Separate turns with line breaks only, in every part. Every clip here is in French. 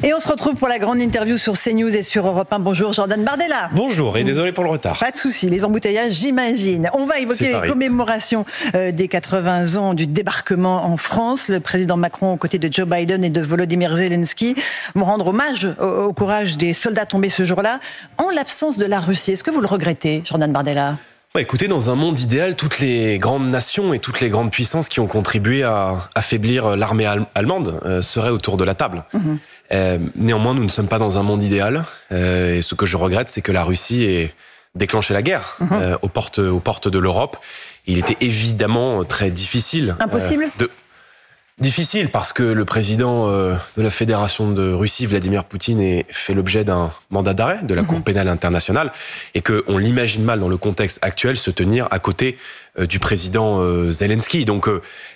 Et on se retrouve pour la grande interview sur CNews et sur Europe 1. Bonjour Jordan Bardella.
Bonjour et désolé pour le retard.
Pas de souci, les embouteillages j'imagine. On va évoquer les commémorations des 80 ans du débarquement en France. Le président Macron aux côtés de Joe Biden et de Volodymyr Zelensky vont rendre hommage au courage des soldats tombés ce jour-là en l'absence de la Russie. Est-ce que vous le regrettez, Jordan Bardella ?
Écoutez, dans un monde idéal, toutes les grandes nations et toutes les grandes puissances qui ont contribué à affaiblir l'armée allemande seraient autour de la table. Néanmoins, nous ne sommes pas dans un monde idéal. Et ce que je regrette, c'est que la Russie ait déclenché la guerre aux portes de l'Europe. Il était évidemment très difficile.
Impossible
Difficile parce que le président de la Fédération de Russie, Vladimir Poutine, ait fait l'objet d'un mandat d'arrêt de la Cour pénale internationale et qu'on l'imagine mal dans le contexte actuel se tenir à côté du président Zelensky. Donc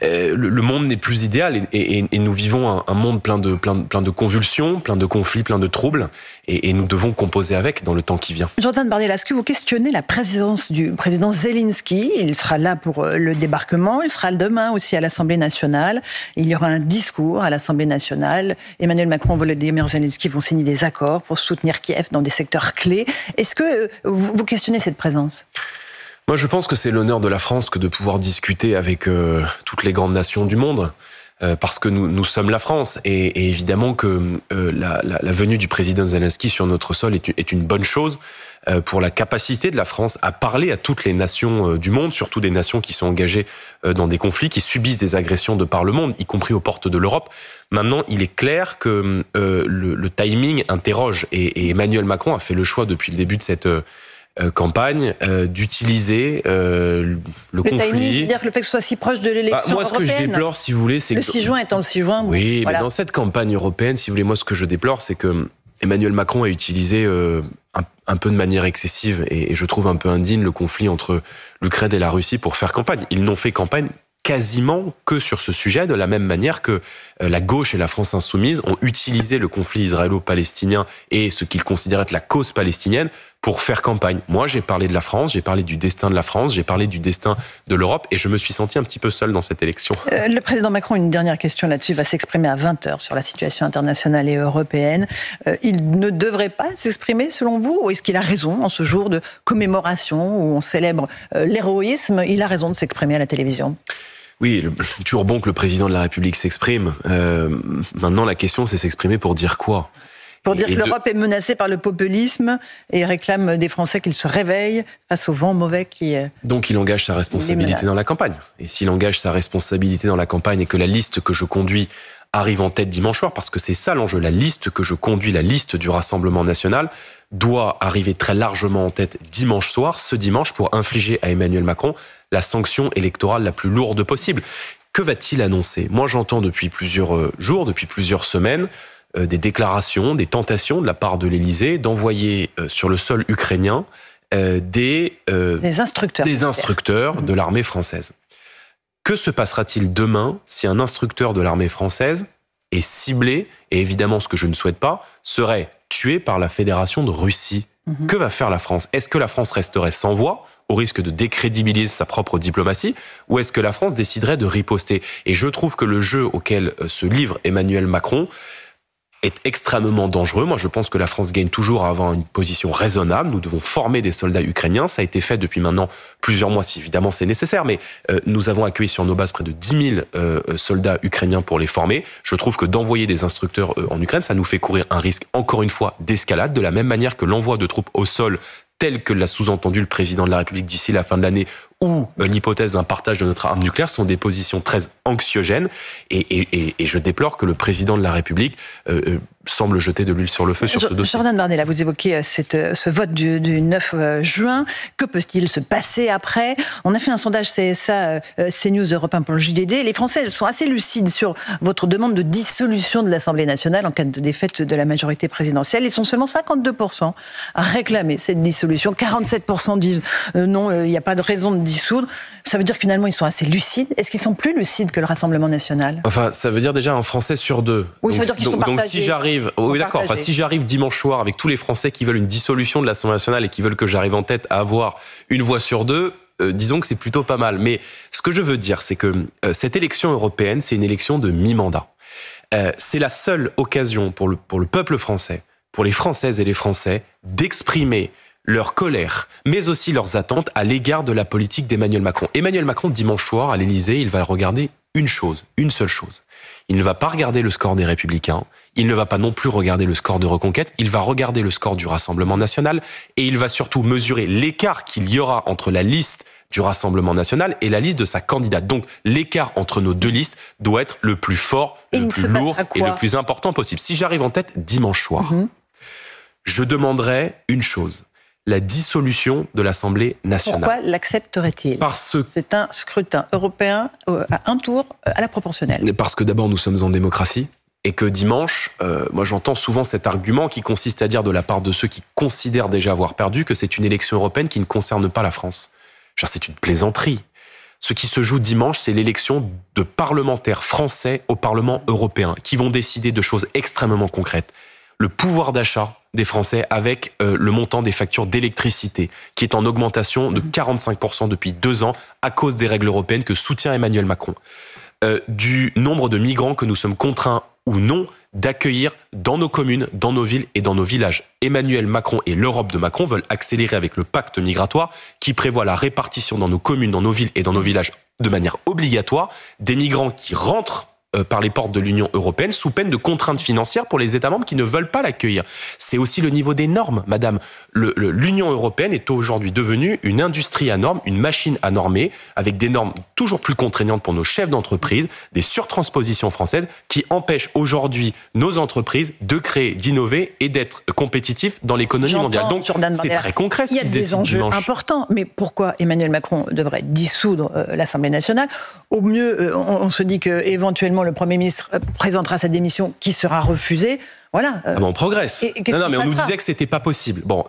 le monde n'est plus idéal et nous vivons un monde plein de convulsions, plein de conflits, plein de troubles et nous devons composer avec dans le temps qui vient.
Jordan Bardella, est-ce que vous questionnez la présence du président Zelensky ? Il sera là pour le débarquement, il sera demain aussi à l'Assemblée nationale. Il y aura un discours à l'Assemblée nationale. Emmanuel Macron et Volodymyr Zelensky vont signer des accords pour soutenir Kiev dans des secteurs clés. Est-ce que vous questionnez cette présence ?
Moi, je pense que c'est l'honneur de la France que de pouvoir discuter avec toutes les grandes nations du monde, parce que nous sommes la France. Et évidemment que la venue du président Zelensky sur notre sol est une bonne chose pour la capacité de la France à parler à toutes les nations du monde, surtout des nations qui sont engagées dans des conflits, qui subissent des agressions de par le monde, y compris aux portes de l'Europe. Maintenant, il est clair que le timing interroge. Et Emmanuel Macron a fait le choix depuis le début de cette campagne d'utiliser le conflit.
Timing, c'est-à-dire que le fait que ce soit si proche de l'élection
moi, ce
européenne.
que je déplore, si vous voulez, c'est
le 6 juin étant le 6 juin.
Oui,
voilà.
Mais dans cette campagne européenne, si vous voulez, moi, ce que je déplore, c'est que Emmanuel Macron a utilisé un peu de manière excessive et je trouve un peu indigne le conflit entre l'Ukraine et la Russie pour faire campagne. Ils n'ont fait campagne quasiment que sur ce sujet, de la même manière que la gauche et la France insoumise ont utilisé le conflit israélo-palestinien et ce qu'ils considèrent être la cause palestinienne pour faire campagne. Moi, j'ai parlé de la France, j'ai parlé du destin de la France, j'ai parlé du destin de l'Europe et je me suis senti un petit peu seul dans cette élection.
Le président Macron, une dernière question là-dessus, va s'exprimer à 20h sur la situation internationale et européenne. Il ne devrait pas s'exprimer selon vous, ou est-ce qu'il a raison en ce jour de commémoration où on célèbre l'héroïsme? Il a raison de s'exprimer à la télévision.
Oui, c'est toujours bon que le président de la République s'exprime. Maintenant, la question, c'est s'exprimer pour dire quoi ?
Pour dire que l'Europe est menacée par le populisme et réclame des Français qu'ils se réveillent face au vent mauvais qui...
Donc il engage sa responsabilité dans la campagne. Et s'il engage sa responsabilité dans la campagne et que la liste que je conduis arrive en tête dimanche soir, parce que c'est ça l'enjeu, la liste que je conduis, la liste du Rassemblement national, doit arriver très largement en tête dimanche soir, ce dimanche, pour infliger à Emmanuel Macron la sanction électorale la plus lourde possible. Que va-t-il annoncer ? Moi, j'entends depuis plusieurs jours, depuis plusieurs semaines, des déclarations, des tentations de la part de l'Élysée d'envoyer sur le sol ukrainien des instructeurs de l'armée française. Que se passera-t-il demain si un instructeur de l'armée française est ciblé, et évidemment ce que je ne souhaite pas, serait tué par la Fédération de Russie ? Que va faire la France ? Est-ce que la France resterait sans voix, au risque de décrédibiliser sa propre diplomatie, ou est-ce que la France déciderait de riposter ? Et je trouve que le jeu auquel se livre Emmanuel Macron est extrêmement dangereux. Moi, je pense que la France gagne toujours à avoir une position raisonnable. Nous devons former des soldats ukrainiens. Ça a été fait depuis maintenant plusieurs mois, si évidemment c'est nécessaire. Mais nous avons accueilli sur nos bases près de 10 000 soldats ukrainiens pour les former. Je trouve que d'envoyer des instructeurs en Ukraine, ça nous fait courir un risque, encore une fois, d'escalade, de la même manière que l'envoi de troupes au sol, tel que l'a sous-entendu le président de la République d'ici la fin de l'année, ou l'hypothèse d'un partage de notre arme nucléaire, sont des positions très anxiogènes. Et je déplore que le président de la République semble jeter de l'huile sur le feu sur ce dossier.
Jordan Bardella, vous évoquez ce vote du 9 juin. Que peut-il se passer après ? On a fait un sondage CSA, CNews Europe 1 pour le JDD. Les Français sont assez lucides sur votre demande de dissolution de l'Assemblée nationale en cas de défaite de la majorité présidentielle. Ils sont seulement 52% à réclamer cette dissolution. 47% disent non, il n'y a pas de raison de dissoudre. Ça veut dire que finalement ils sont assez lucides. Est-ce qu'ils sont plus lucides que le Rassemblement national ?
Enfin, ça veut dire déjà un Français sur deux.
Oui, ça veut dire qu'ils sont partagés.
Donc si j'arrive, oui d'accord. Enfin, si j'arrive dimanche soir avec tous les Français qui veulent une dissolution de l'Assemblée nationale et qui veulent que j'arrive en tête à avoir une voix sur deux, disons que c'est plutôt pas mal. Mais ce que je veux dire, c'est que cette élection européenne, c'est une élection de mi-mandat. C'est la seule occasion pour le peuple français, pour les Françaises et les Français, d'exprimer leur colère, mais aussi leurs attentes à l'égard de la politique d'Emmanuel Macron. Emmanuel Macron, dimanche soir, à l'Élysée, il va regarder une seule chose. Il ne va pas regarder le score des Républicains, il ne va pas non plus regarder le score de Reconquête, il va regarder le score du Rassemblement national et il va surtout mesurer l'écart qu'il y aura entre la liste du Rassemblement national et la liste de sa candidate. Donc l'écart entre nos deux listes doit être le plus fort, le plus lourd et le plus important possible. Si j'arrive en tête dimanche soir, je demanderai une chose. La dissolution de l'Assemblée nationale.
Pourquoi l'accepterait-il ?
Parce que
c'est un scrutin européen à un tour à la proportionnelle.
Parce que d'abord, nous sommes en démocratie et que dimanche, moi j'entends souvent cet argument qui consiste à dire de la part de ceux qui considèrent déjà avoir perdu que c'est une élection européenne qui ne concerne pas la France. C'est une plaisanterie. Ce qui se joue dimanche, c'est l'élection de parlementaires français au Parlement européen qui vont décider de choses extrêmement concrètes. Le pouvoir d'achat des Français avec le montant des factures d'électricité qui est en augmentation de 45% depuis 2 ans à cause des règles européennes que soutient Emmanuel Macron. Du nombre de migrants que nous sommes contraints ou non d'accueillir dans nos communes, dans nos villes et dans nos villages. Emmanuel Macron et l'Europe de Macron veulent accélérer avec le pacte migratoire qui prévoit la répartition dans nos communes, dans nos villes et dans nos villages de manière obligatoire des migrants qui rentrent par les portes de l'Union européenne sous peine de contraintes financières pour les États membres qui ne veulent pas l'accueillir. C'est aussi le niveau des normes, madame. L'Union européenne est aujourd'hui devenue une industrie à normes, une machine à normer, avec des normes toujours plus contraignantes pour nos chefs d'entreprise, des surtranspositions françaises qui empêchent aujourd'hui nos entreprises de créer, d'innover et d'être compétitifs dans l'économie mondiale. Donc c'est très concret ce qui se décide.
Il y a des enjeux importants, mais pourquoi Emmanuel Macron devrait dissoudre l'Assemblée nationale ? Au mieux, on se dit que éventuellement le Premier ministre présentera sa démission qui sera refusée. Voilà.
On progresse. Non, mais on nous disait que c'était pas possible. Bon,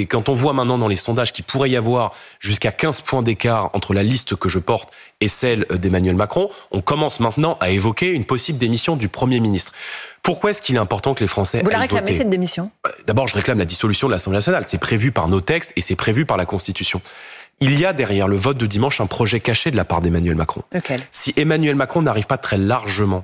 quand on voit maintenant dans les sondages qu'il pourrait y avoir jusqu'à 15 points d'écart entre la liste que je porte et celle d'Emmanuel Macron, on commence maintenant à évoquer une possible démission du Premier ministre. Pourquoi est-ce qu'il est important que les Français
Vous la réclamez, cette démission ?
D'abord, je réclame la dissolution de l'Assemblée nationale. C'est prévu par nos textes et c'est prévu par la Constitution. Il y a derrière le vote de dimanche un projet caché de la part d'Emmanuel Macron.
Lequel ?
Si Emmanuel Macron n'arrive pas très largement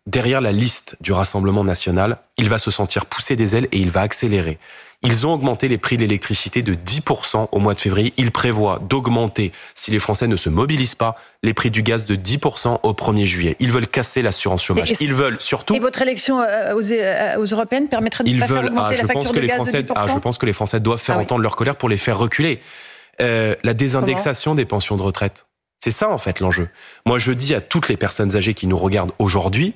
derrière la liste du Rassemblement national, il va se sentir pousser des ailes et il va accélérer. Ils ont augmenté les prix de l'électricité de 10% au mois de février. Ils prévoient d'augmenter, si les Français ne se mobilisent pas, les prix du gaz de 10% au 1er juillet. Ils veulent casser l'assurance chômage. Ils veulent surtout...
Et votre élection aux européennes permettrait de ne pas faire augmenter la facture de gaz de 10% ?
Je pense que les Français doivent faire entendre leur colère pour les faire reculer. La désindexation des pensions de retraite. C'est ça, en fait, l'enjeu. Moi, je dis à toutes les personnes âgées qui nous regardent aujourd'hui,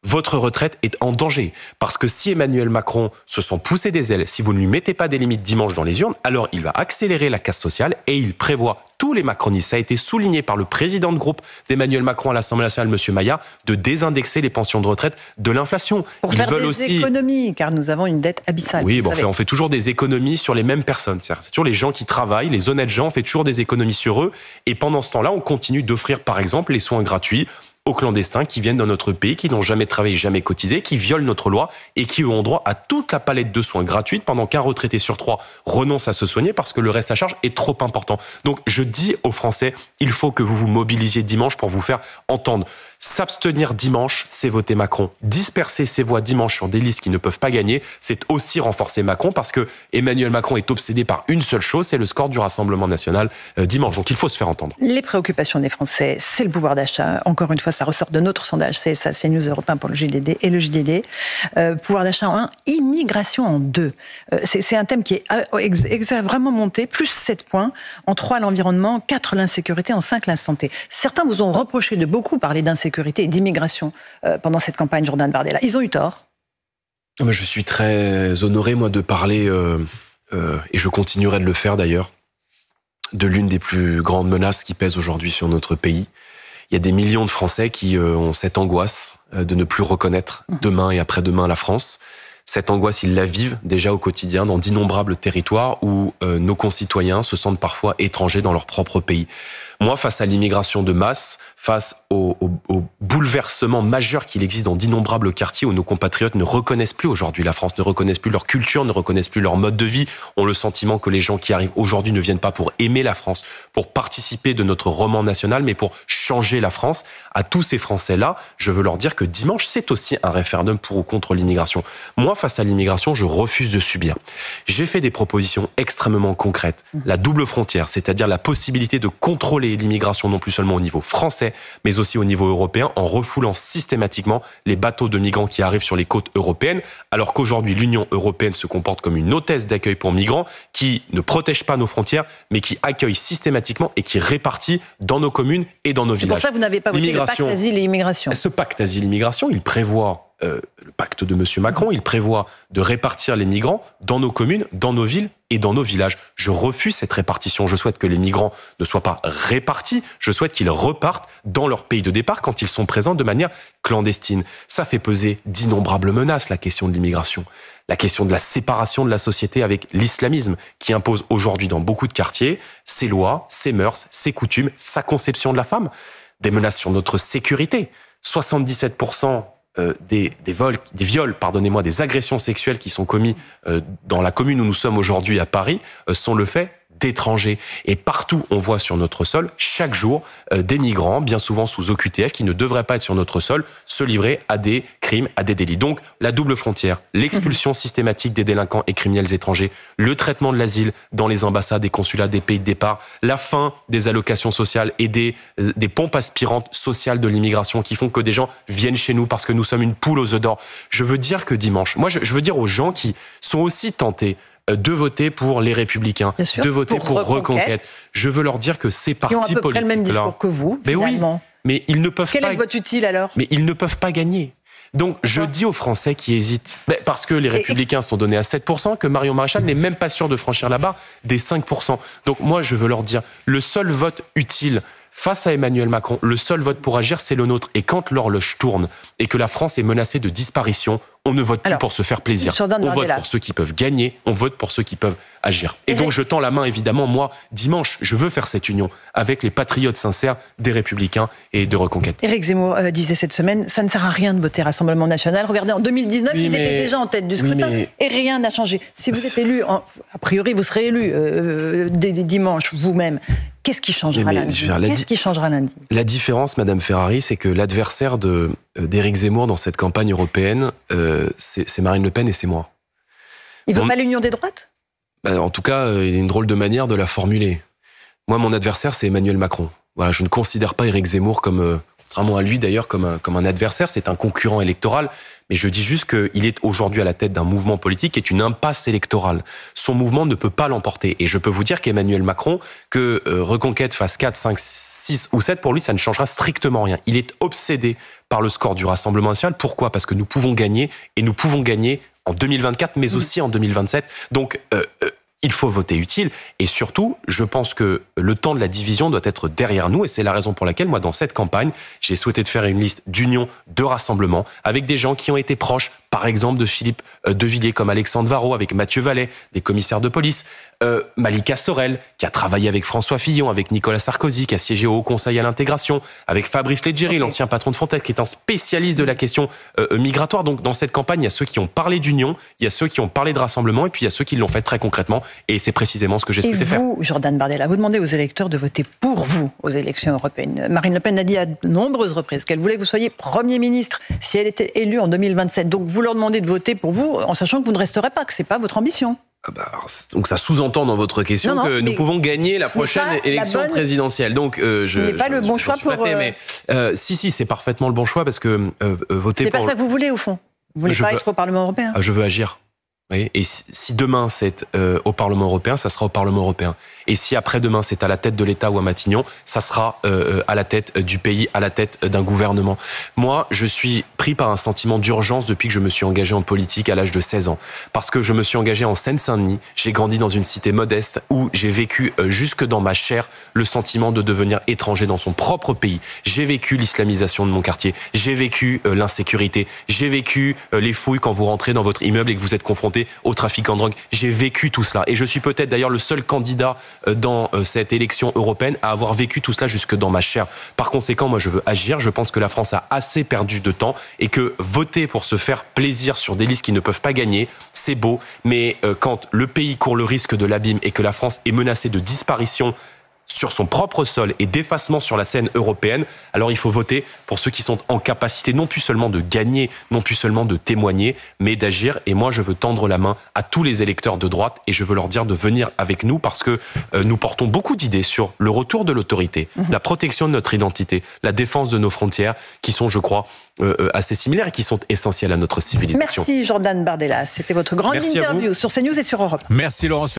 votre retraite est en danger. Parce que si Emmanuel Macron se sent pousser des ailes, si vous ne lui mettez pas des limites dimanche dans les urnes, alors il va accélérer la casse sociale et il prévoit, tous les macronistes, ça a été souligné par le président de groupe d'Emmanuel Macron à l'Assemblée nationale, M. Maillard, de désindexer les pensions de retraite de l'inflation.
Pour faire des économies, car nous avons une dette abyssale.
Oui, on fait toujours des économies sur les mêmes personnes. C'est toujours les gens qui travaillent, les honnêtes gens, on fait toujours des économies sur eux. Et pendant ce temps-là, on continue d'offrir, par exemple, les soins gratuits aux clandestins qui viennent dans notre pays, qui n'ont jamais travaillé, jamais cotisé, qui violent notre loi et qui ont droit à toute la palette de soins gratuites pendant qu'un retraité sur 3 renonce à se soigner parce que le reste à charge est trop important. Donc je dis aux Français, il faut que vous vous mobilisiez dimanche pour vous faire entendre. S'abstenir dimanche, c'est voter Macron. Disperser ses voix dimanche sur des listes qui ne peuvent pas gagner, c'est aussi renforcer Macron parce que Emmanuel Macron est obsédé par une seule chose, c'est le score du Rassemblement national dimanche. Donc il faut se faire entendre.
Les préoccupations des Français, c'est le pouvoir d'achat. Encore une fois, ça ressort de notre sondage, c'est ça, c'est News Europe 1 pour le JDD et le JDD. Pouvoir d'achat en 1, immigration en 2. C'est un thème qui est vraiment monté, plus 7 points. En 3, l'environnement, 4, l'insécurité, en 5, la santé. Certains vous ont reproché de beaucoup parler d'insécurité et d'immigration pendant cette campagne, Jordan Bardella. Ils ont eu tort.
Je suis très honoré, moi, de parler, et je continuerai de le faire d'ailleurs, de l'une des plus grandes menaces qui pèsent aujourd'hui sur notre pays. Il y a des millions de Français qui ont cette angoisse de ne plus reconnaître demain et après-demain la France. Cette angoisse, ils la vivent déjà au quotidien dans d'innombrables territoires où nos concitoyens se sentent parfois étrangers dans leur propre pays. Moi, face à l'immigration de masse, face au bouleversement majeur qu'il existe dans d'innombrables quartiers où nos compatriotes ne reconnaissent plus aujourd'hui la France, ne reconnaissent plus leur culture, ne reconnaissent plus leur mode de vie, ont le sentiment que les gens qui arrivent aujourd'hui ne viennent pas pour aimer la France, pour participer de notre roman national, mais pour changer la France. À tous ces Français-là, je veux leur dire que dimanche, c'est aussi un référendum pour ou contre l'immigration. Moi, face à l'immigration, je refuse de subir. J'ai fait des propositions extrêmement concrètes. La double frontière, c'est-à-dire la possibilité de contrôler l'immigration non plus seulement au niveau français, mais aussi au niveau européen, en refoulant systématiquement les bateaux de migrants qui arrivent sur les côtes européennes, alors qu'aujourd'hui, l'Union européenne se comporte comme une hôtesse d'accueil pour migrants, qui ne protège pas nos frontières, mais qui accueille systématiquement et qui répartit dans nos communes et dans nos villages.
C'est pour ça que vous n'avez pas voté le pacte asile et immigration.
Ce pacte asile-immigration, il prévoit le pacte de M. Macron, il prévoit de répartir les migrants dans nos communes, dans nos villes et dans nos villages. Je refuse cette répartition. Je souhaite que les migrants ne soient pas répartis. Je souhaite qu'ils repartent dans leur pays de départ quand ils sont présents de manière clandestine. Ça fait peser d'innombrables menaces, la question de l'immigration. La question de la séparation de la société avec l'islamisme qui impose aujourd'hui dans beaucoup de quartiers ses lois, ses mœurs, ses coutumes, sa conception de la femme. Des menaces sur notre sécurité. 77% des viols, des agressions sexuelles qui sont commis dans la commune où nous sommes aujourd'hui à Paris sont le fait d'étrangers. Et partout, on voit sur notre sol, chaque jour, des migrants, bien souvent sous OQTF, qui ne devraient pas être sur notre sol, se livrer à des crimes, à des délits. Donc, la double frontière, l'expulsion systématique des délinquants et criminels étrangers, le traitement de l'asile dans les ambassades et consulats des pays de départ, la fin des allocations sociales et des pompes aspirantes sociales de l'immigration qui font que des gens viennent chez nous parce que nous sommes une poule aux œufs d'or. Je veux dire que dimanche, moi, je veux dire aux gens qui sont aussi tentés de voter pour les Républicains, de voter pour Reconquête. Je veux leur dire que ces partis politiques-là...
Qui ont à peu près le même discours que vous, finalement.
Oui, mais ils ne peuvent
Quel
pas...
est votre utile, alors ?
Mais ils ne peuvent pas gagner. Donc, je dis aux Français qui hésitent, parce que les Républicains sont donnés à 7%, que Marion Maréchal n'est même pas sûr de franchir la barre des 5%. Donc, moi, je veux leur dire, le seul vote utile face à Emmanuel Macron, le seul vote pour agir, c'est le nôtre. Et quand l'horloge tourne et que la France est menacée de disparition, on ne vote plus pour se faire plaisir. On vote pour ceux qui peuvent gagner, on vote pour ceux qui peuvent agir. Et donc je tends la main, évidemment, moi, dimanche, je veux faire cette union avec les patriotes sincères des Républicains et de Reconquête.
Éric Zemmour disait cette semaine, ça ne sert à rien de voter Rassemblement National. Regardez, en 2019, ils étaient déjà en tête du scrutin et rien n'a changé. Si vous êtes élu, a priori, vous serez élu dès dimanche, vous-même. Qu'est-ce qui changera lundi ? Qu'est-ce qui changera lundi ?
La différence, Madame Ferrari, c'est que l'adversaire d'Éric Zemmour dans cette campagne européenne, c'est Marine Le Pen et c'est moi.
Il ne veut pas l'union des droites ?
En tout cas, il y a une drôle de manière de la formuler. Moi, mon adversaire, c'est Emmanuel Macron. Voilà, je ne considère pas Éric Zemmour comme, contrairement à lui d'ailleurs, comme un adversaire. C'est un concurrent électoral. Mais je dis juste qu'il est aujourd'hui à la tête d'un mouvement politique qui est une impasse électorale. Son mouvement ne peut pas l'emporter. Et je peux vous dire qu'Emmanuel Macron, que Reconquête fasse 4, 5, 6 ou 7, pour lui, ça ne changera strictement rien. Il est obsédé par le score du Rassemblement national. Pourquoi ? Parce que nous pouvons gagner, et nous pouvons gagner en 2024, mais aussi en 2027. Donc, il faut voter utile. Et surtout, je pense que le temps de la division doit être derrière nous. Et c'est la raison pour laquelle, moi, dans cette campagne, j'ai souhaité de faire une liste d'union, de rassemblement, avec des gens qui ont été proches, par exemple, de Philippe de Villiers, comme Alexandre Varro, avec Mathieu Vallet, des commissaires de police, Malika Sorel, qui a travaillé avec François Fillon, avec Nicolas Sarkozy, qui a siégé au Haut Conseil à l'intégration, avec Fabrice Leggeri, l'ancien patron de Frontex, qui est un spécialiste de la question migratoire. Donc, dans cette campagne, il y a ceux qui ont parlé d'union, il y a ceux qui ont parlé de rassemblement, et puis il y a ceux qui l'ont fait très concrètement. Et c'est précisément ce que j'ai souhaité faire.
Et vous, Jordan Bardella, vous demandez aux électeurs de voter pour vous aux élections européennes. Marine Le Pen a dit à de nombreuses reprises qu'elle voulait que vous soyez Premier ministre si elle était élue en 2027. Donc vous leur demandez de voter pour vous en sachant que vous ne resterez pas, que ce n'est pas votre ambition.
Donc ça sous-entend dans votre question que nous pouvons gagner la prochaine élection présidentielle. Donc
ce n'est pas le bon choix pour...
Mais si, c'est parfaitement le bon choix parce que voter pour...
C'est pas ça que vous voulez au fond. Vous voulez pas être au Parlement européen.
Je veux agir. Oui, et si demain c'est au Parlement européen, ça sera au Parlement européen. Et si après-demain c'est à la tête de l'État ou à Matignon, ça sera à la tête du pays, à la tête d'un gouvernement. Moi, je suis pris par un sentiment d'urgence depuis que je me suis engagé en politique à l'âge de 16 ans. Parce que je me suis engagé en Seine-Saint-Denis, j'ai grandi dans une cité modeste où j'ai vécu jusque dans ma chair le sentiment de devenir étranger dans son propre pays. J'ai vécu l'islamisation de mon quartier, j'ai vécu l'insécurité, j'ai vécu les fouilles quand vous rentrez dans votre immeuble et que vous êtes confronté voté aux trafiquants de drogue. J'ai vécu tout cela. Et je suis peut-être d'ailleurs le seul candidat dans cette élection européenne à avoir vécu tout cela jusque dans ma chair. Par conséquent, moi, je veux agir. Je pense que la France a assez perdu de temps et que voter pour se faire plaisir sur des listes qui ne peuvent pas gagner, c'est beau. Mais quand le pays court le risque de l'abîme et que la France est menacée de disparition sur son propre sol et d'effacement sur la scène européenne, alors il faut voter pour ceux qui sont en capacité non plus seulement de gagner, non plus seulement de témoigner, mais d'agir. Et moi, je veux tendre la main à tous les électeurs de droite et je veux leur dire de venir avec nous parce que nous portons beaucoup d'idées sur le retour de l'autorité, la protection de notre identité, la défense de nos frontières, qui sont, je crois, assez similaires et qui sont essentielles à notre civilisation.
Merci Jordan Bardella. C'était votre grande interview sur CNews et sur Europe.
Merci Laurence.